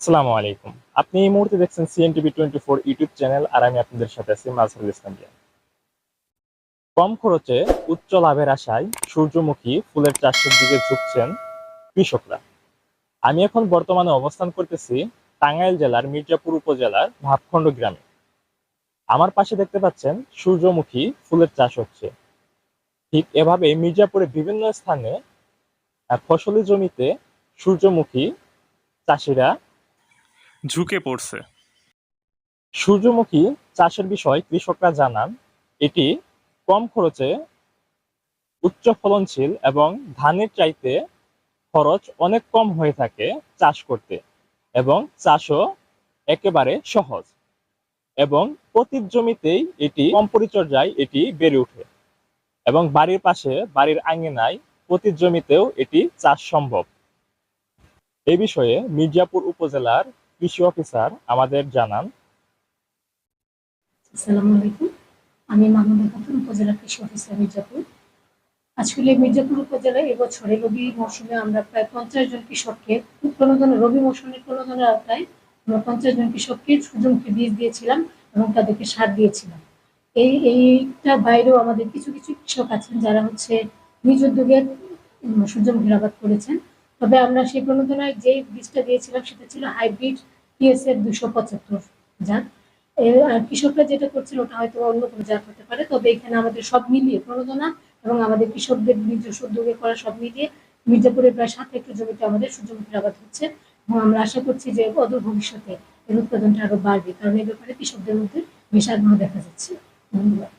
আসসালামু আলাইকুম। আপনি এই মুহূর্তে দেখছেন CNTV 24 ইউটিউব চ্যানেল আর আমি আপনাদের সাথে আছি মাজহারুল ইসলাম রিয়ান। কম খরচে উচ্চ লাভের আশায় সূর্যমুখী ফুলের চাষের দিকে ঝুঁকছেন কৃষকরা। আমি এখন বর্তমানে অবস্থান করতেছি টাঙ্গাইল জেলার মির্জাপুর উপজেলার ভাবখণ্ড গ্রামে। আমার পাশে দেখতে পাচ্ছেন সূর্যমুখী ফুলের চাষ হচ্ছে। ঠিক এভাবে মির্জাপুরে বিভিন্ন স্থানে ফসলি জমিতে সূর্যমুখী চাষিরা ঝুঁকে পড়ছে। সূর্যমুখী চাষের বিষয়ে কৃষকরা জানান, এটি কম খরচে উচ্চ ফলনশীল এবং ধানের চাইতে খরচ অনেক কম হয়ে থাকে চাষ করতে, এবং চাষও একেবারে সহজ, এবং প্রতি জমিতেই এটি কম পরিচর্যায় এটি বেড়ে ওঠে, এবং বাড়ির পাশে বাড়ির আঙিনায় প্রতি জমিতেও এটি চাষ সম্ভব। এই বিষয়ে মির্জাপুর উপজেলার কৃষি অফিসার আমাদের জানান। আসসালামু আলাইকুম। আমি মাহমুদা খাতুন, উপজেলা কৃষি অফিসার মির্জাপুর। আসলে মির্জাপুর উপজেলায় এবছরে রবি মৌসুমে আমরা প্রায় 50 জন কৃষককে রবি মৌসুমের প্রণোদনার আওতায় আমরা 50 জন কৃষককে সূর্যমুখী বীজ দিয়েছিলাম এবং তাদেরকে সার দিয়েছিলাম। এইটার বাইরেও আমাদের কিছু কিছু কৃষক আছেন যারা নিজ উদ্যোগে সূর্যমুখীর আবাদ করেছেন। তবে আমরা সেই প্রণোদনায় যে বীজটা দিয়েছিলাম সেটা ছিল হাইব্রিড PSF 275 জাত। আর কৃষকরা যেটা করছিল ওটা হয়তো অন্য কোনো জাত হতে পারে, তবে এখানে আমাদের সব মিলিয়ে প্রণোদনা এবং আমাদের কৃষকদের নিজস্ব উদ্যোগে করা সব মিলিয়ে মির্জাপুরের প্রায় 7 হেক্টর জমিতে আমাদের সূর্যমুখীর আবাদ হচ্ছে, এবং আমরা আশা করছি যে অদূর ভবিষ্যতে এর উৎপাদনটা আরো বাড়বে, কারণ এই ব্যাপারে কৃষকদের মধ্যে বেশ আগ্রহ দেখা যাচ্ছে। ধন্যবাদ।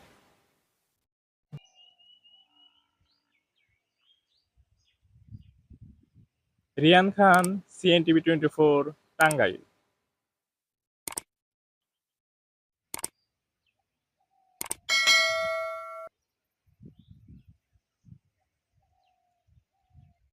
রিয়ান খান, CNTV 24, টাঙ্গাইল।